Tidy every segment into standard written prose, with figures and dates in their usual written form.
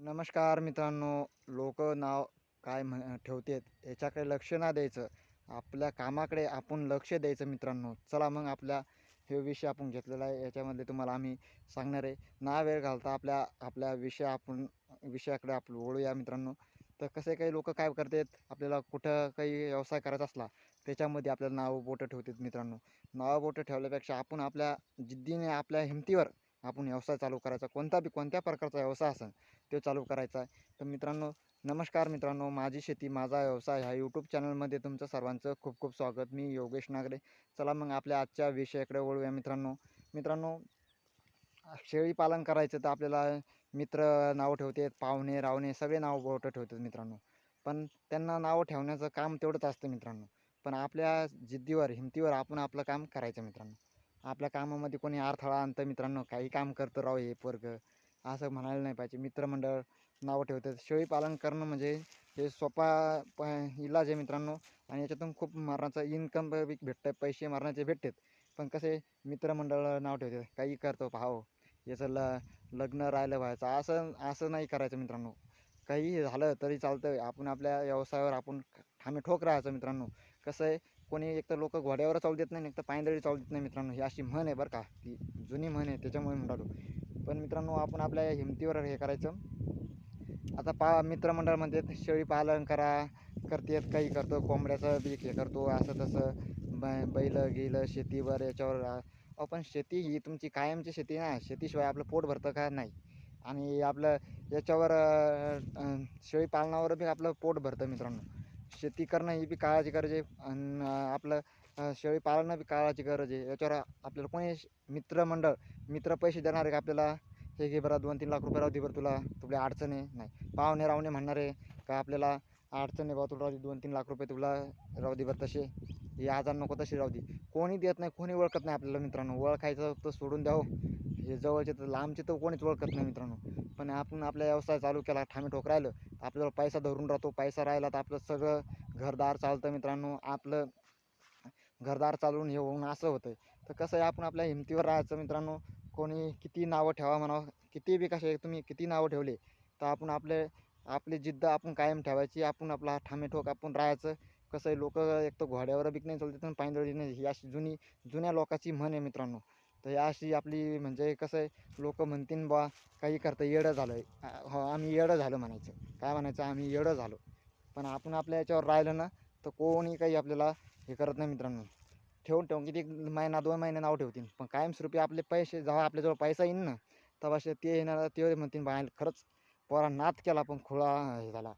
नमस्कार मित्रांनो. लोक नाव काय ठेवतात याच्याकडे लक्ष ना द्यायचं, आपल्या कामाकडे आपण लक्ष द्यायचं मित्रांनो. चला मग आपल्या हे विषय आपण घेतलेला आहे, याच्यामध्ये तुम्हाला आम्ही सांगणार आहे. ना वेळ घालता आपल्या आपल्या विषयाकडे आपण वळूया मित्रांनो. तर कसे काही लोक काय करतात, आपल्याला कुठं काही व्यवसाय करायचा असला त्याच्यामध्ये आपल्याला नाव बोटं ठेवतात मित्रांनो. नाव बोटं ठेवल्यापेक्षा आपण आपल्या जिद्दीने आपल्या हिमतीवर आपण व्यवसाय चालू करायचा, कोणत्या प्रकारचा व्यवसाय असेल तो चालू करायचा आहे. तर मित्रांनो, नमस्कार मित्रांनो. माझी शेती माझा व्यवसाय ह्या यूट्यूब चॅनलमध्ये तुमचं सर्वांचं खूप खूप स्वागत. मी योगेश नागरे. चला मग आपल्या आजच्या विषयाकडे वळूया मित्रांनो. मित्रांनो, शेळी पालन करायचं तर आपल्याला मित्र नाव ठेवतात, पाहुणे रावणे सगळे नाव बोटं ठेवतात मित्रांनो. पण त्यांना नाव ठेवण्याचं काम तेवढंच असतं मित्रांनो. पण आपल्या जिद्दीवर हिमतीवर आपण आपलं काम करायचं मित्रांनो. आपल्या कामामध्ये कोणी अडथळा आणतं मित्रांनो, काही काम करतं राव हे पोरगं, असं म्हणायला नाही पाहिजे. मित्रमंडळ नावं ठेवतात. शेळी पालन करणं म्हणजे हे सोपा इलाज आहे मित्रांनो. आणि याच्यातून खूप मरणाचं इन्कम भेटतं, पैसे मरणाचे भेटतात. पण कसे मित्रमंडळ नाव ठेवतात, काही करतो पाहाव याचं लग्न राहिलं व्हायचं, असं असं नाही करायचं मित्रांनो. काही झालं तरी चालतं, आपण आपल्या व्यवसायावर आपण ठामे ठोक राहायचं मित्रांनो. कसं आहे, कोणी एक तर लोक घोड्यावर चालू देत नाही, एक तर पायंदळी चालू देत नाही मित्रांनो. ही अशी म्हण आहे बरं का, ती जुनी म्हण आहे, त्याच्यामुळे म्हणालो. पण मित्रांनो, आपण आपल्या हिमतीवर हे करायचं. आता मित्रमंडळमध्ये शेळी पालन करतात, काही करतो कोंबड्याचं बी हे करतो, असं तसं बैल गेलं शेतीवर याच्यावर. पण शेती ही तुमची कायमची शेती ना, शेतीशिवाय आपलं पोट भरतं का नाही. आणि आपलं याच्यावर शेळी पालनावर बी आपलं पोट भरतं मित्रांनो. शेती करणं ही बी काळाची गरज आहे, आणि आपलं शेळी पालणं बी काळाची गरज आहे. याच्यावर आपल्याला कोणी मित्र पैसे देणार आहे का आपल्याला, हे घे बरं 2-3 लाख रुपये राहू दे बरं, तुला अडचण आहे नाही. पाहुणे रावणे म्हणणार आहे का आपल्याला, अडचण आहे बा तुला राहू दे, 2-3 लाख रुपये तुला राहू दे बरं, तसे हे आजार नको तसे राहू दे. कोणी देत नाही, कोणी ओळखत नाही आपल्याला मित्रांनो. ओळखायचं तर सोडून द्यावं, हे जवळचे तर लांबचे तर कोणीच ओळखत नाही मित्रांनो. पण आपण आपला व्यवसाय चालू केला, ठामे ठोक राहिलं तर आपल्याला पैसा धरून राहतो. पैसा राहिला तर आपलं सगळं घरदार चालतं मित्रांनो. आपलं घरदार चालून हे होऊन असं होतं. तर कसं आहे, आपण आपल्या हिमतीवर राहायचं मित्रांनो. कोणी किती नावं ठेवा म्हणावं, किती बी कसे तुम्ही किती नावं ठेवले तर आपण आपली जिद्द आपण कायम ठेवायची. आपण आपला ठामे ठोक आपण राहायचं. कसं आहे, लोक एक तर घोड्यावर बी नाही चालतात आणि पायंदळी नाही, ही अशी जुन्या लोकांची म्हण आहे मित्रांनो. तर ही अशी आपली म्हणजे कसं आहे, लोक म्हणतील बा काही करतं येडं झालं आहे. हो, आम्ही येडं झालं म्हणायचं. काय म्हणायचं, आम्ही येडं झालो. पण आपण आपल्या याच्यावर राहिलं ना, तर कोणी काही आपल्याला हे करत नाही मित्रांनो. ठेवून ठेवून किती महिना 2 महिने नाव ठेवतील, पण कायमस्वरूपी आपले पैसे जेव्हा आपल्याजवळ पैसा येईन ना, तेव्हा ते येणार, ते म्हणतील बाहेर खरंच पोरा नाद केला पण खुळा हे झाला.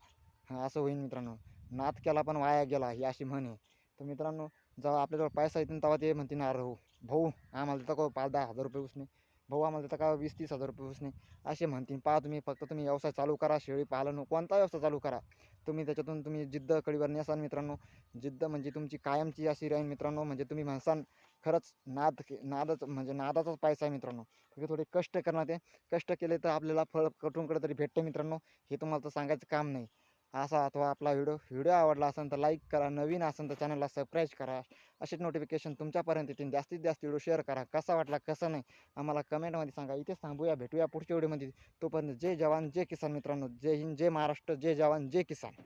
असं होईन मित्रांनो. नाद केला पण वाया गेला, ही अशी म्हण आहे. तर मित्रांनो, जेव्हा आपल्याजवळ पैसा येतील तेव्हा ते म्हणतील, अरे हो भाऊ आम्हाला देता का 5-10 हजार रुपये उसने, भाऊ आम्हाला देता का 20-30 हजार रुपये उसने, असे म्हणतील. पहा तुम्ही, फक्त तुम्ही व्यवसाय चालू करा, शेळी पालन कोणता व्यवसाय चालू करा, तुम्ही त्याच्यातून तुम्ही जिद्द कळीवर नेसाल मित्रांनो. जिद्द म्हणजे तुमची कायमची अशी राहील मित्रांनो. म्हणजे तुम्ही म्हणसाल खरंच नादच म्हणजे नादाचाच पैसा आहे मित्रांनो. फक्त थोडे कष्ट करणार, ते कष्ट केले तर आपल्याला फळ कुठून तरी भेटतं मित्रांनो. हे तुम्हाला तर सांगायचं काम नाही. असा अथवा आपला व्हिडिओ आवडला असेल तर लाईक करा, नवीन असेल तर चॅनलला सबस्क्राईब करा. असेच नोटिफिकेशन तुमच्यापर्यंत येतील. जास्तीत जास्त व्हिडिओ शेअर करा. कसा वाटला कसं नाही आम्हाला कमेंटमध्ये सांगा. इथेच थांबूया, भेटूया पुढच्या व्हिडिओमध्ये. तोपर्यंत जय जवान जय किसान मित्रांनो. जय हिंद, जय महाराष्ट्र, जय जवान जय किसान.